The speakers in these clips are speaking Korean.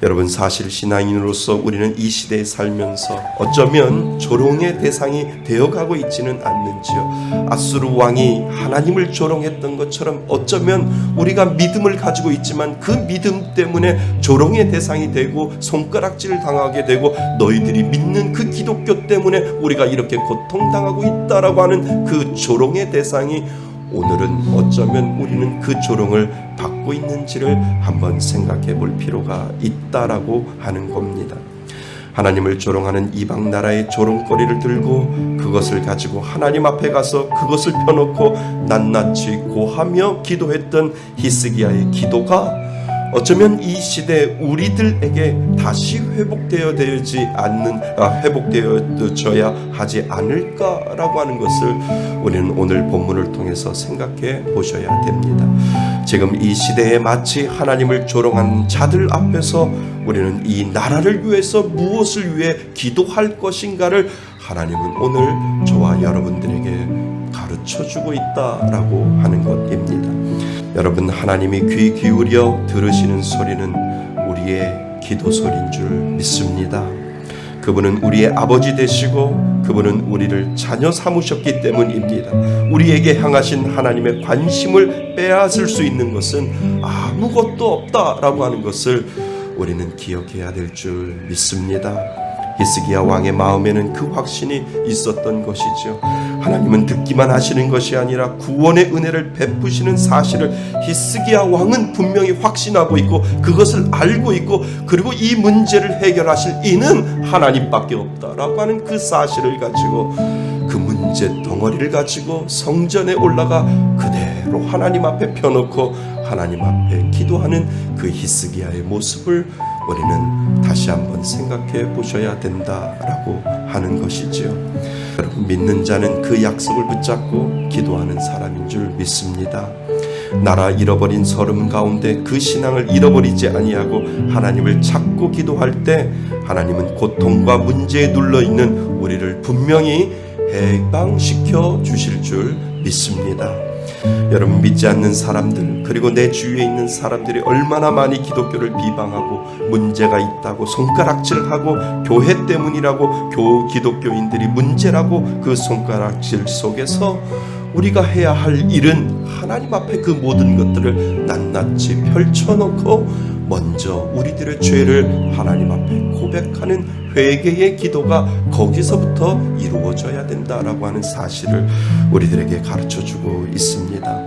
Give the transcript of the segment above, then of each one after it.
여러분, 사실 신앙인으로서 우리는 이 시대에 살면서 어쩌면 조롱의 대상이 되어가고 있지는 않는지요. 아수르 왕이 하나님을 조롱했던 것처럼 어쩌면 우리가 믿음을 가지고 있지만 그 믿음 때문에 조롱의 대상이 되고 손가락질을 당하게 되고, 너희들이 믿는 그 기독교 때문에 우리가 이렇게 고통당하고 있다라고 하는 그 조롱의 대상이, 오늘은 어쩌면 우리는 그 조롱을 받고 있는지를 한번 생각해 볼 필요가 있다라고 하는 겁니다. 하나님을 조롱하는 이방 나라의 조롱거리를 들고 그것을 가지고 하나님 앞에 가서 그것을 펴놓고 낱낱이 고하며 기도했던 히스기야의 기도가 어쩌면 이 시대 우리들에게 다시 회복되어져야 하지 않을까라고 하는 것을 우리는 오늘 본문을 통해서 생각해 보셔야 됩니다. 지금 이 시대에 마치 하나님을 조롱한 자들 앞에서 우리는 이 나라를 위해서 무엇을 위해 기도할 것인가를 하나님은 오늘 저와 여러분들에게 가르쳐주고 있다라고 하는 것입니다. 여러분, 하나님이 귀 기울여 들으시는 소리는 우리의 기도 소리인 줄 믿습니다. 그분은 우리의 아버지 되시고 그분은 우리를 자녀 삼으셨기 때문입니다. 우리에게 향하신 하나님의 관심을 빼앗을 수 있는 것은 아무것도 없다라고 하는 것을 우리는 기억해야 될 줄 믿습니다. 히스기야 왕의 마음에는 그 확신이 있었던 것이죠. 하나님은 듣기만 하시는 것이 아니라 구원의 은혜를 베푸시는 사실을 히스기야 왕은 분명히 확신하고 있고 그것을 알고 있고, 그리고 이 문제를 해결하실 이는 하나님밖에 없다라고 하는 그 사실을 가지고, 그 문제 덩어리를 가지고 성전에 올라가 그대로 하나님 앞에 펴놓고 하나님 앞에 기도하는 그 히스기야의 모습을 우리는 다시 한번 생각해 보셔야 된다라고 하는 것이지요. 여러분, 믿는 자는 그 약속을 붙잡고 기도하는 사람인 줄 믿습니다. 나라 잃어버린 서름 가운데 그 신앙을 잃어버리지 아니하고 하나님을 찾고 기도할 때 하나님은 고통과 문제에 눌러있는 우리를 분명히 해방시켜 주실 줄 믿습니다. 여러분, 믿지 않는 사람들, 그리고 내 주위에 있는 사람들이 얼마나 많이 기독교를 비방하고 문제가 있다고 손가락질하고, 교회 때문이라고 기독교인들이 문제라고 그 손가락질 속에서 우리가 해야 할 일은 하나님 앞에 그 모든 것들을 낱낱이 펼쳐놓고 먼저 우리들의 죄를 하나님 앞에 고백하는 회개의 기도가 거기서부터 이루어져야 된다라고 하는 사실을 우리들에게 가르쳐주고 있습니다.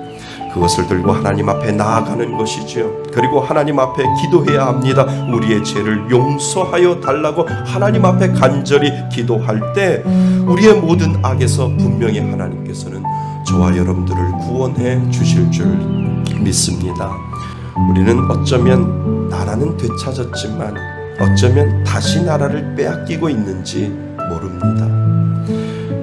그것을 들고 하나님 앞에 나아가는 것이지요. 그리고 하나님 앞에 기도해야 합니다. 우리의 죄를 용서하여 달라고 하나님 앞에 간절히 기도할 때 우리의 모든 악에서 분명히 하나님께서는 저와 여러분들을 구원해 주실 줄 믿습니다. 우리는 어쩌면 나라는 되찾았지만 어쩌면 다시 나라를 빼앗기고 있는지 모릅니다.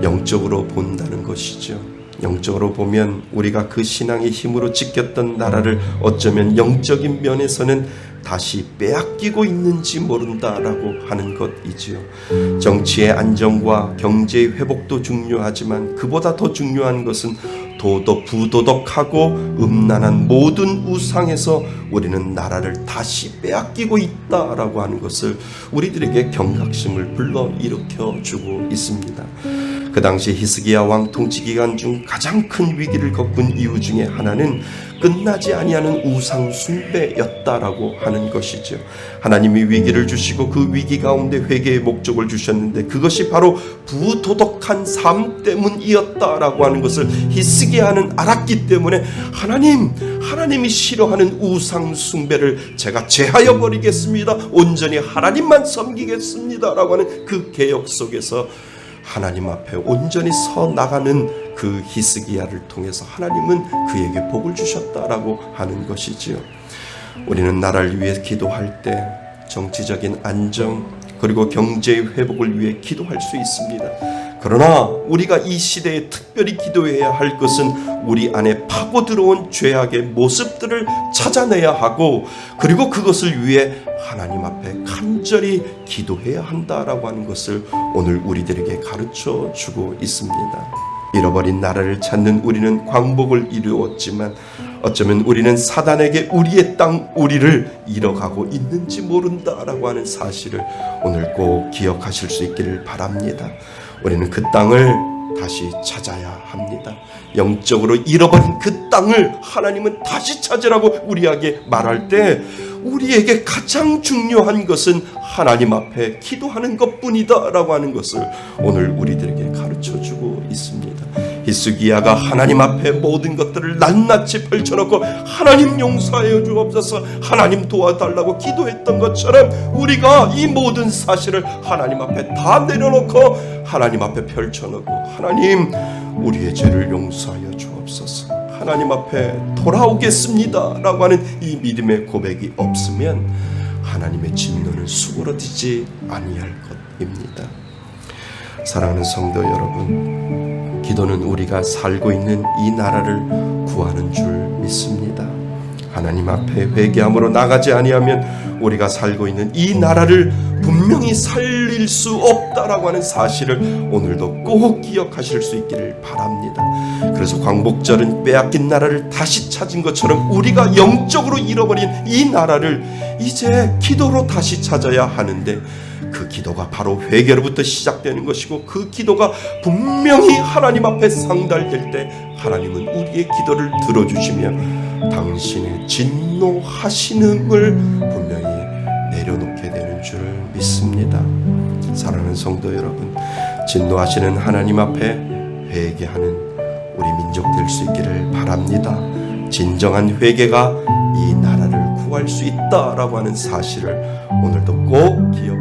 영적으로 본다는 것이죠. 영적으로 보면 우리가 그 신앙의 힘으로 지켰던 나라를 어쩌면 영적인 면에서는 다시 빼앗기고 있는지 모른다라고 하는 것이지요. 정치의 안정과 경제의 회복도 중요하지만 그보다 더 중요한 것은 부도덕하고 음란한 모든 우상에서 우리는 나라를 다시 빼앗기고 있다라고 하는 것을 우리들에게 경각심을 불러일으켜 주고 있습니다. 그 당시 히스기야 왕 통치 기간 중 가장 큰 위기를 겪은 이유 중에 하나는 끝나지 아니하는 우상 숭배였다라고 하는 것이죠. 하나님이 위기를 주시고 그 위기 가운데 회개의 목적을 주셨는데 그것이 바로 부도덕한 삶 때문이었다라고 하는 것을 히스기야는 알았기 때문에 하나님이 싫어하는 우상 숭배를 제가 제하여 버리겠습니다. 온전히 하나님만 섬기겠습니다라고 하는 그 개혁 속에서 하나님 앞에 온전히 서 나가는 그 히스기야를 통해서 하나님은 그에게 복을 주셨다라고 하는 것이지요. 우리는 나라를 위해 기도할 때 정치적인 안정 그리고 경제의 회복을 위해 기도할 수 있습니다. 그러나 우리가 이 시대에 특별히 기도해야 할 것은 우리 안에 파고 들어온 죄악의 모습들을 찾아내야 하고, 그리고 그것을 위해 하나님 앞에 간절히 기도해야 한다라고 하는 것을 오늘 우리들에게 가르쳐 주고 있습니다. 잃어버린 나라를 찾는 우리는 광복을 이루었지만 어쩌면 우리는 사단에게 우리의 땅, 우리를 잃어가고 있는지 모른다라고 하는 사실을 오늘 꼭 기억하실 수 있기를 바랍니다. 우리는 그 땅을 다시 찾아야 합니다. 영적으로 잃어버린 그 땅을 하나님은 다시 찾으라고 우리에게 말할 때 우리에게 가장 중요한 것은 하나님 앞에 기도하는 것뿐이다 라고 하는 것을 오늘 우리들에게 가르쳐주고 있습니다. 히스기야가 하나님 앞에 모든 것들을 낱낱이 펼쳐놓고 하나님 용서하여 주옵소서, 하나님 도와달라고 기도했던 것처럼 우리가 이 모든 사실을 하나님 앞에 다 내려놓고 하나님 앞에 펼쳐놓고 하나님 우리의 죄를 용서하여 주옵소서, 하나님 앞에 돌아오겠습니다 라고 하는 이 믿음의 고백이 없으면 하나님의 진노는 수그러지지 아니할 것입니다. 사랑하는 성도 여러분, 기도는 우리가 살고 있는 이 나라를 구하는 줄 믿습니다. 하나님 앞에 회개함으로 나가지 아니하면 우리가 살고 있는 이 나라를 분명히 살릴 수 없다라고 하는 사실을 오늘도 꼭 기억하실 수 있기를 바랍니다. 그래서 광복절은 빼앗긴 나라를 다시 찾은 것처럼 우리가 영적으로 잃어버린 이 나라를 이제 기도로 다시 찾아야 하는데, 그 기도가 바로 회개로부터 시작되는 것이고, 그 기도가 분명히 하나님 앞에 상달될 때 하나님은 우리의 기도를 들어주시며 당신의 진노하시는을 분명히 내려놓게 되는 줄 믿습니다. 사랑하는 성도 여러분, 진노하시는 하나님 앞에 회개하는 우리 민족 될 수 있기를 바랍니다. 진정한 회개가 이 나라를 구할 수 있다라고 하는 사실을 오늘도 꼭 기억하시기